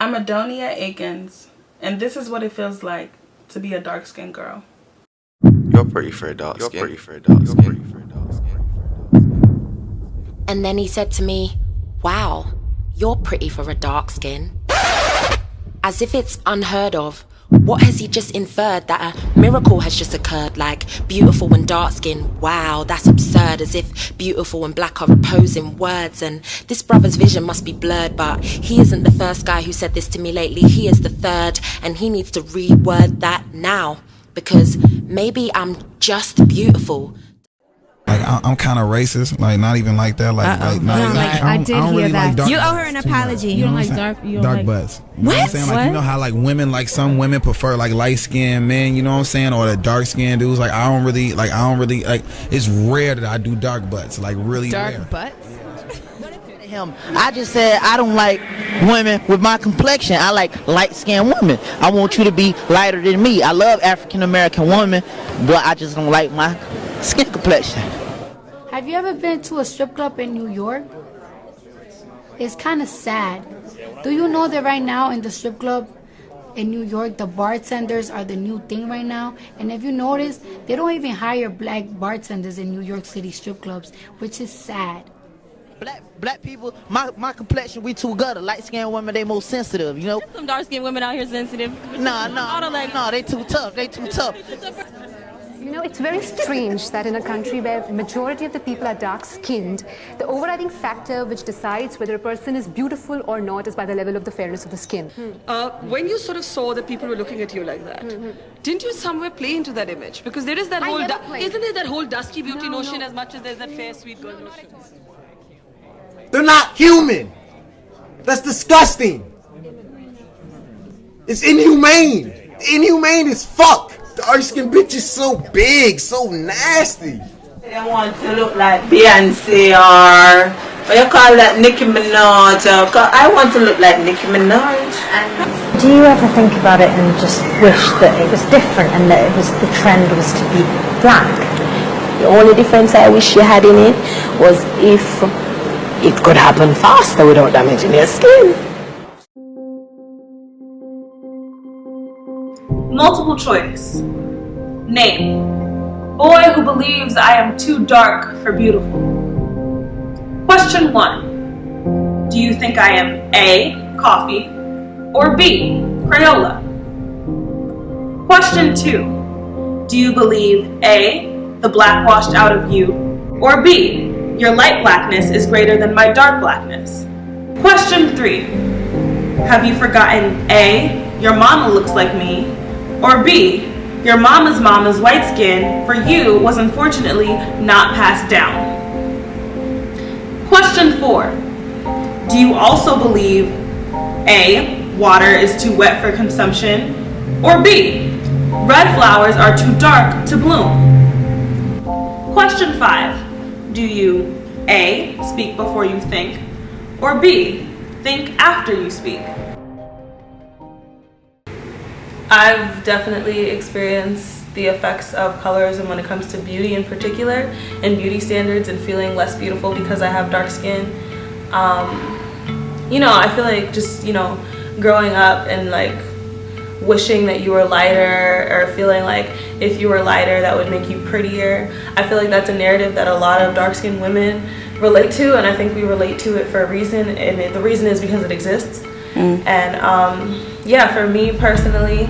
I'm Adonia Akins, and this is what it feels like to be a dark-skinned girl. You're pretty for a dark skin. And then he said to me, "Wow, you're pretty for a dark skin." As if it's unheard of. What has he just inferred? That a miracle has just occurred, like beautiful and dark skin. Wow, that's absurd, as if beautiful and black are opposing words. And this brother's vision must be blurred, but he isn't the first guy who said this to me lately. He is the third, and he needs to reword that now. Because maybe I'm just beautiful. Like I'm kind of racist, like not even like that, like not even like I did hear really that. Like you owe her an apology. You don't like dark butts. You know what I'm saying? Like, you know how like women, like some women prefer like light skinned men, you know what I'm saying, or the dark skinned dudes. Like I don't really like. It's rare that I do dark butts, like really dark rare. Butts. I just said I don't like women with my complexion. I like light-skinned women. I want you to be lighter than me. I love African-American women, but I just don't like my skin complexion. Have you ever been to a strip club in New York? It's kind of sad. Do you know that right now in the strip club in New York, the bartenders are the new thing right now? And if you notice, they don't even hire black bartenders in New York City strip clubs, which is sad. Black people, my complexion, we too gutter. Light-skinned women, they more sensitive, you know? There's some dark-skinned women out here sensitive. No, they too tough. You know, it's very strange that in a country where the majority of the people are dark-skinned, the overriding factor which decides whether a person is beautiful or not is by the level of the fairness of the skin. When you sort of saw that people were looking at you like that, didn't you somewhere play into that image? Because there is that isn't there that whole dusky beauty notion as much as there's that fair, sweet girl notion? They're not human. That's disgusting. It's inhumane. Inhumane as fuck. The dark-skinned bitch is so big, so nasty. They want to look like Beyonce or what you call that, Nicki Minaj. I want to look like Nicki Minaj. Do you ever think about it and just wish that it was different and that the trend was to be black? The only difference I wish you had in it was if it could happen faster without damaging your skin. Multiple choice. Name. Boy who believes I am too dark for beautiful. Question 1. Do you think I am A, coffee, or B, Crayola? Question 2. Do you believe A, the black washed out of you, or B, your light blackness is greater than my dark blackness? Question 3. Have you forgotten A, your mama looks like me, or B, your mama's white skin for you was unfortunately not passed down? Question 4. Do you also believe A, water is too wet for consumption, or B, red flowers are too dark to bloom? Question 5. Do you A, speak before you think, or B, think after you speak? I've definitely experienced the effects of colorism when it comes to beauty in particular, and beauty standards, and feeling less beautiful because I have dark skin. I feel like just, growing up and like wishing that you were lighter, or feeling like if you were lighter that would make you prettier. I feel like that's a narrative that a lot of dark-skinned women relate to, and I think we relate to it for a reason, and the reason is because it exists. And for me personally,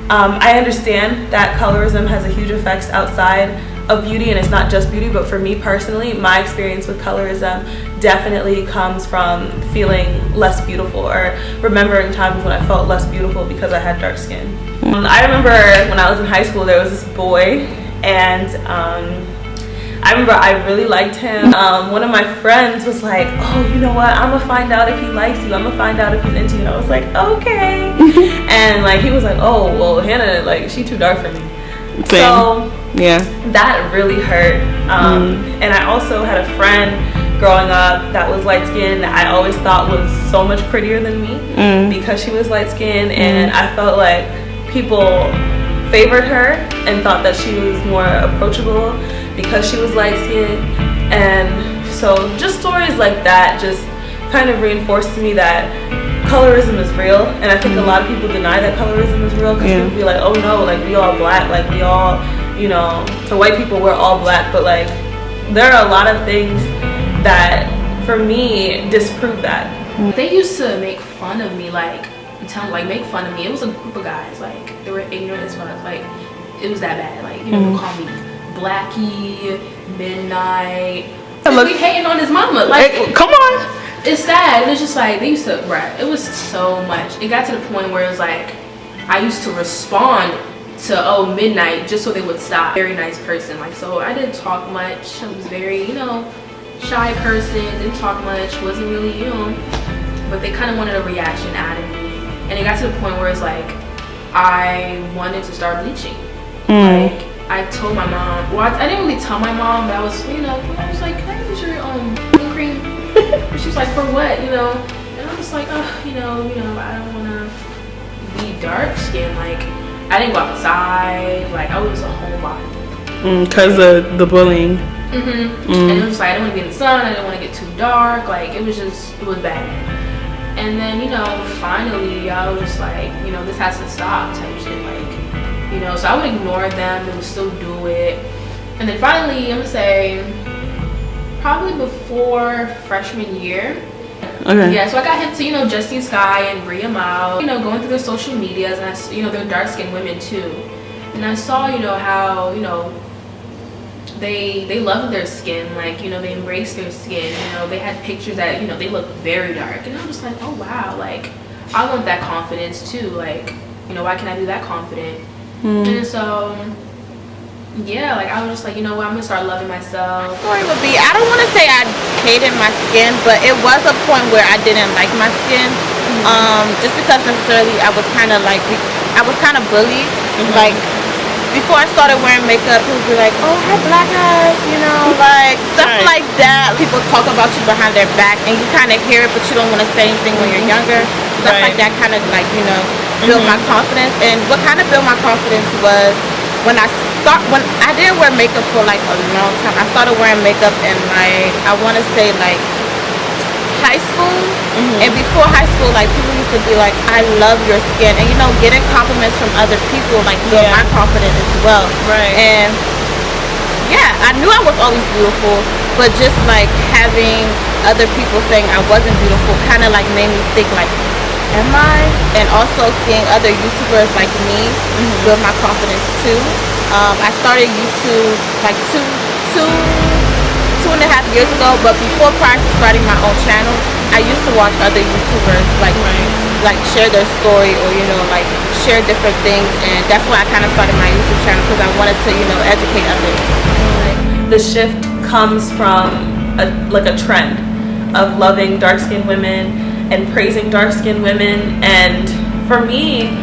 I understand that colorism has a huge effects outside of beauty, and it's not just beauty, but for me personally, my experience with colorism definitely comes from feeling less beautiful, or remembering times when I felt less beautiful because I had dark skin. I remember when I was in high school, there was this boy, and I remember I really liked him. One of my friends was like, "Oh, you know what? I'm gonna find out if he likes you. I'm gonna find out if he's into you." And I was like, "Okay." And like he was like, "Oh, well, Hannah, like she too dark for me." Same. So yeah, that really hurt. And I also had a friend growing up that was light skinned that I always thought was so much prettier than me because she was light skinned, and I felt like people favored her and thought that she was more approachable because she was light skinned. And so just stories like that just kind of reinforced to me that colorism is real, and I think a lot of people deny that colorism is real because people be like, oh no, like we all black, like we all, you know, to white people we're all black, but like there are a lot of things that for me disprove that. They used to make fun of me, like make fun of me. It was a group of guys, like they were ignorant as fuck, like it was that bad, like you know, they call me Blackie, Midnight. Look, we hating on his mama, like come on. It's sad. And it's just like they used to, bruh, it was so much. It got to the point where it was like I used to respond to Midnight just so they would stop. Very nice person, like, so I didn't talk much. I was very, you know, shy person, didn't talk much, wasn't really, you know, but they kind of wanted a reaction out of me. And it got to the point where it's like I wanted to start bleaching. Like I told my mom, well, I didn't really tell my mom, but I was, you know, I was like, can I use your cream? And she was like, for what, you know? And I was like, oh, you know, I don't want to be dark skinned. Like, I didn't go outside. Like, I was a homebody. Because of the bullying. And it was like, I didn't want to be in the sun. I didn't want to get too dark. Like, it was bad. And then, you know, finally, I was just like, you know, this has to stop type shit. Like, you know, so I would ignore them. They would still do it. And then finally, I'm going to say, probably before freshman year. Okay. Yeah, so I got into, you know, Justine Skye and Bria Mao, you know, going through their social medias, and I, you know, they're dark-skinned women too. And I saw, you know, how, you know, they love their skin, like, you know, they embrace their skin, you know, they had pictures that, you know, they look very dark. And I'm just like, oh wow, like, I want that confidence too. Like, you know, why can't I be that confident? And so, yeah, like I was just like, you know what, I'm gonna start loving myself. Story would be, I don't want to say I hated my skin, but it was a point where I didn't like my skin. Just because necessarily I was kind of bullied. Like before I started wearing makeup, people would be like, oh, her black eyes, you know, like stuff like that. People talk about you behind their back, and you kind of hear it, but you don't want to say anything when you're younger. Stuff like that kind of like, you know, build my confidence. And what kind of built my confidence was when I didn't wear makeup for like a long time. I started wearing makeup in like, I want to say like high school. And before high school, like people used to be like, I love your skin. And you know, getting compliments from other people like built my confidence as well. And yeah, I knew I was always beautiful, but just like having other people saying I wasn't beautiful kind of like made me think like, am I? And also seeing other YouTubers like me build my confidence too. I started YouTube like two and a half years ago, but prior to starting my own channel, I used to watch other YouTubers like share their story, or you know, like share different things, and that's why I kind of started my YouTube channel, because I wanted to, you know, educate others. The shift comes from a trend of loving dark-skinned women and praising dark-skinned women, and for me,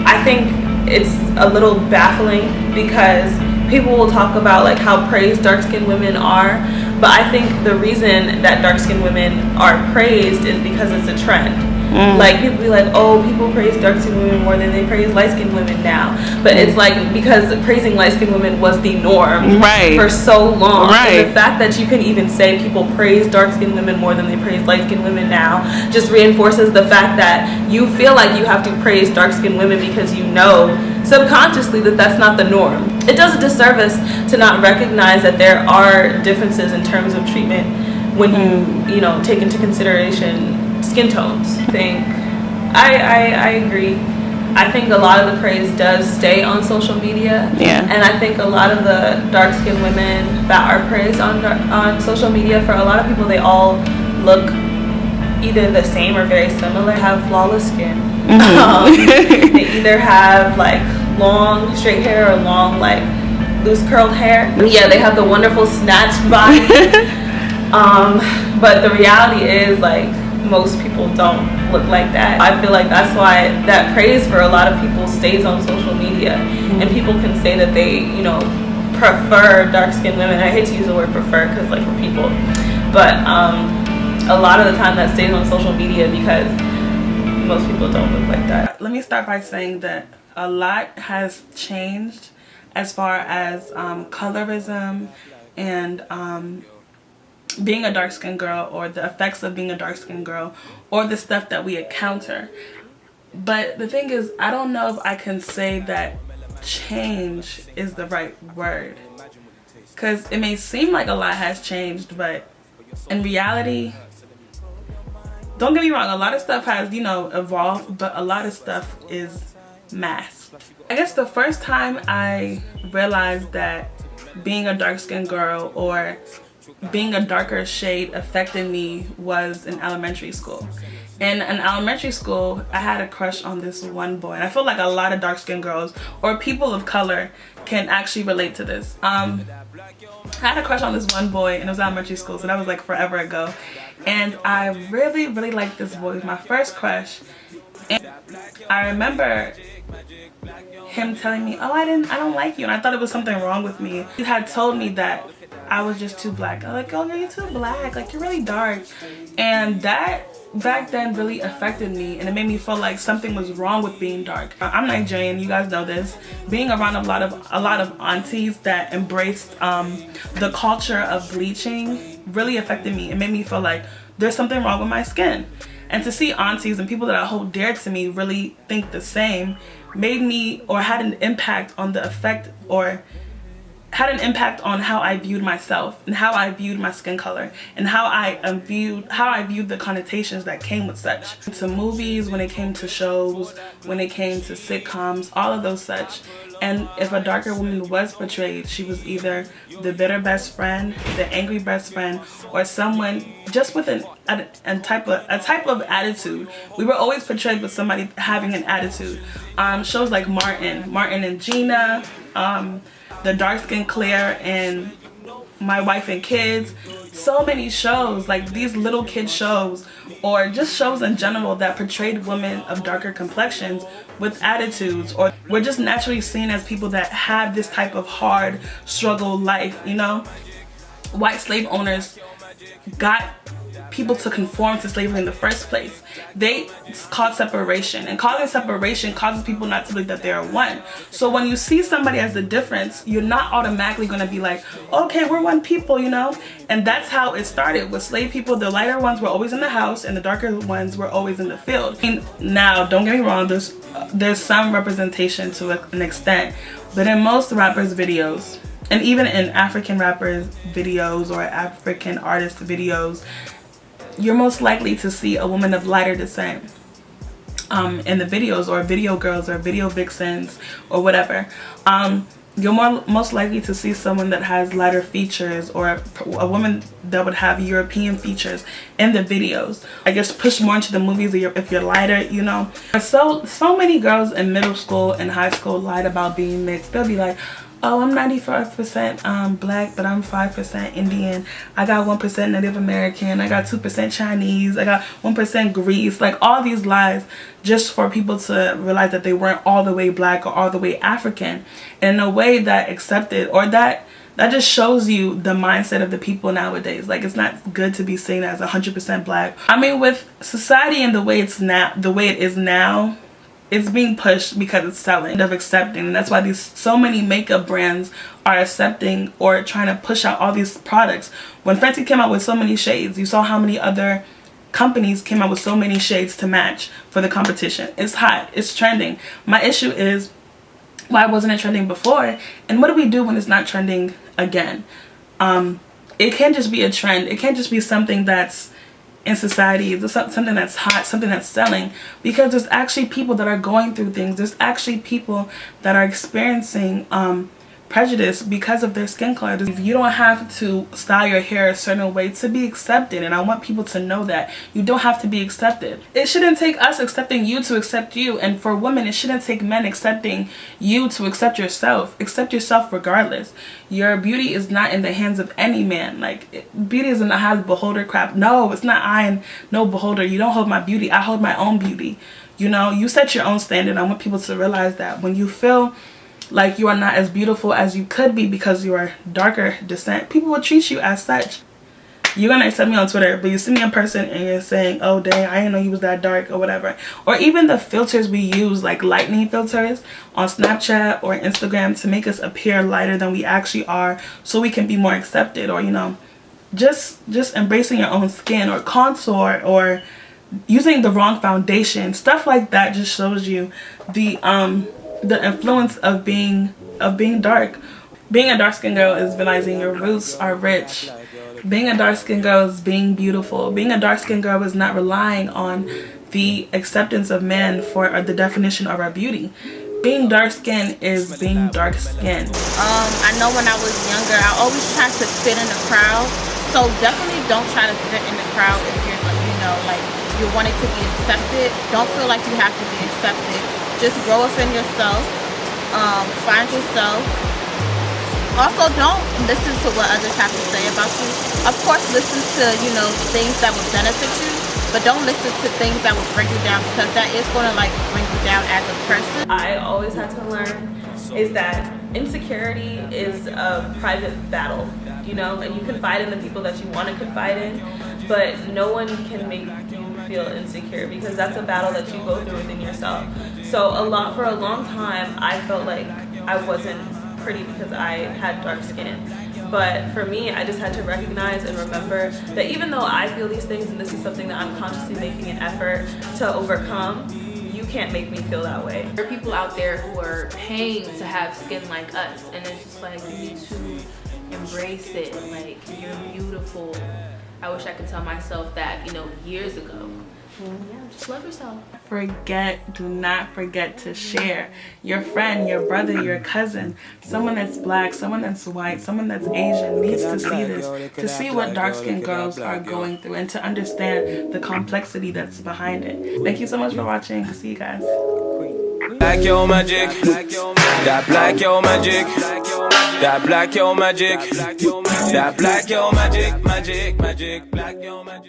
I think it's a little baffling because people will talk about like how praised dark-skinned women are, but I think the reason that dark-skinned women are praised is because it's a trend. Like people be like, oh, people praise dark-skinned women more than they praise light-skinned women now, but it's like because praising light-skinned women was the norm for so long. And the fact that you can even say people praise dark-skinned women more than they praise light-skinned women now just reinforces the fact that you feel like you have to praise dark-skinned women because you know subconsciously that that's not the norm. It does a disservice to not recognize that there are differences in terms of treatment when you know, take into consideration skin tones. I agree. I think a lot of the praise does stay on social media. And I think a lot of the dark-skinned women that are praised on social media, for a lot of people, they all look either the same or very similar. Have flawless skin. They either have like long straight hair or long like loose curled hair. Yeah, they have the wonderful snatched body. But the reality is like most people don't look like that. I feel like that's why that praise for a lot of people stays on social media, and people can say that they, you know, prefer dark-skinned women. I hate to use the word prefer because like for people, but a lot of the time that stays on social media because most people don't look like that. Let me start by saying that a lot has changed as far as colorism and being a dark-skinned girl, or the effects of being a dark-skinned girl, or the stuff that we encounter. But the thing is, I don't know if I can say that change is the right word, because it may seem like a lot has changed, but in reality, don't get me wrong, a lot of stuff has, you know, evolved, but a lot of stuff is masked. I guess the first time I realized that being a dark-skinned girl or being a darker shade affected me was in elementary school. In elementary school, I had a crush on this one boy, and I feel like a lot of dark-skinned girls or people of color can actually relate to this. I had a crush on this one boy, and it was elementary school, so that was like forever ago. And I really, really liked this boy. It was my first crush. And I remember him telling me, oh, I don't like you, and I thought it was something wrong with me. He had told me that I was just too black. I was like, oh, you're too black, like you're really dark. And that back then really affected me, and it made me feel like something was wrong with being dark. I'm Nigerian, you guys know this. Being around a lot of aunties that embraced the culture of bleaching really affected me. It made me feel like there's something wrong with my skin. And to see aunties and people that I hold dear to me really think the same made me, or had an impact on the effect, or had an impact on how I viewed myself and how I viewed my skin color and how I viewed the connotations that came with such. To movies, when it came to shows, when it came to sitcoms, all of those such. And if a darker woman was portrayed, she was either the bitter best friend, the angry best friend, or someone just with a type of attitude. We were always portrayed with somebody having an attitude. Shows like Martin and Gina, the dark-skinned Claire and My Wife and Kids. So many shows, like these little kid shows, or just shows in general that portrayed women of darker complexions with attitudes, or we're just naturally seen as people that have this type of hard struggle life, you know? White slave owners got people to conform to slavery in the first place. They caused separation, and causing separation causes people not to believe that they are one. So when you see somebody as the difference, you're not automatically going to be like, okay, we're one people, you know? And that's how it started with slave people. The lighter ones were always in the house, and the darker ones were always in the field. And now, don't get me wrong, there's some representation to an extent, but in most rappers' videos, and even in African rappers' videos or African artists' videos, you're most likely to see a woman of lighter descent in the videos, or video girls or video vixens or whatever. You're most likely to see someone that has lighter features, or a woman that would have European features in the videos. I guess push more into the movies if you're lighter, you know. So many girls in middle school and high school lied about being mixed. They'll be like, oh, I'm 95% black, but I'm 5% Indian. I got 1% Native American. I got 2% Chinese. I got 1% Greece. Like all these lies just for people to realize that they weren't all the way black or all the way African. And in a way that accepted, or that just shows you the mindset of the people nowadays. Like, it's not good to be seen as 100% black. I mean, with society and the way it is now, it's being pushed because it's selling, of accepting. And that's why so many makeup brands are accepting or trying to push out all these products. When Fenty came out with so many shades, you saw how many other companies came out with so many shades to match for the competition. It's hot, it's trending. My issue is, why wasn't it trending before? And what do we do when it's not trending again? It can't just be a trend. It can't just be something that's in society. It's something that's hot, something that's selling, because there's actually people that are going through things. There's actually people that are experiencing prejudice because of their skin color. You don't have to style your hair a certain way to be accepted, and I want people to know that you don't have to be accepted. It shouldn't take us accepting you to accept you, and for women it shouldn't take men accepting you to accept yourself. Accept yourself regardless. Your beauty is not in the hands of any man. Like, beauty isn't a high beholder crap. No, it's not I and no beholder. You don't hold my beauty, I hold my own beauty. You know, you set your own standard. I want people to realize that when you feel like you are not as beautiful as you could be because you are darker descent, people will treat you as such. You're gonna accept me on Twitter, but you see me in person and you're saying, oh dang, I didn't know you was that dark or whatever. Or even the filters we use, like lightning filters on Snapchat or Instagram, to make us appear lighter than we actually are so we can be more accepted, or, you know, just embracing your own skin, or contour, or using the wrong foundation, stuff like that just shows you the influence of being dark. Being a dark-skinned girl is realizing your roots are rich. Being a dark-skinned girl is being beautiful. Being a dark-skinned girl is not relying on the acceptance of men for the definition of our beauty. Being dark-skinned is being dark-skinned. I know when I was younger, I always tried to fit in the crowd. So definitely don't try to fit in the crowd if you're, you know, like you're wanting to be accepted. Don't feel like you have to be accepted. Just grow within yourself. Find yourself. Also, don't listen to what others have to say about you. Of course, listen to, you know, things that will benefit you, but don't listen to things that will bring you down, because that is going to like bring you down as a person. I always had to learn is that insecurity is a private battle, you know, and you confide in the people that you want to confide in, but no one can make you feel insecure, because that's a battle that you go through within yourself. So for a long time, I felt like I wasn't pretty because I had dark skin. But for me, I just had to recognize and remember that even though I feel these things, and this is something that I'm consciously making an effort to overcome, you can't make me feel that way. There are people out there who are paying to have skin like us, and it's just like, you need to embrace it. Like, you're beautiful. I wish I could tell myself that, you know, years ago. Yeah, just love yourself. Do not forget to share. Your friend, your brother, your cousin, someone that's black, someone that's white, someone that's Asian needs to see this, to see what dark-skinned girls are going through, and to understand the complexity that's behind it. Thank you so much for watching. See you guys. Black yo magic, that black yo magic, that black yo magic, that black yo magic, magic, black yo magic.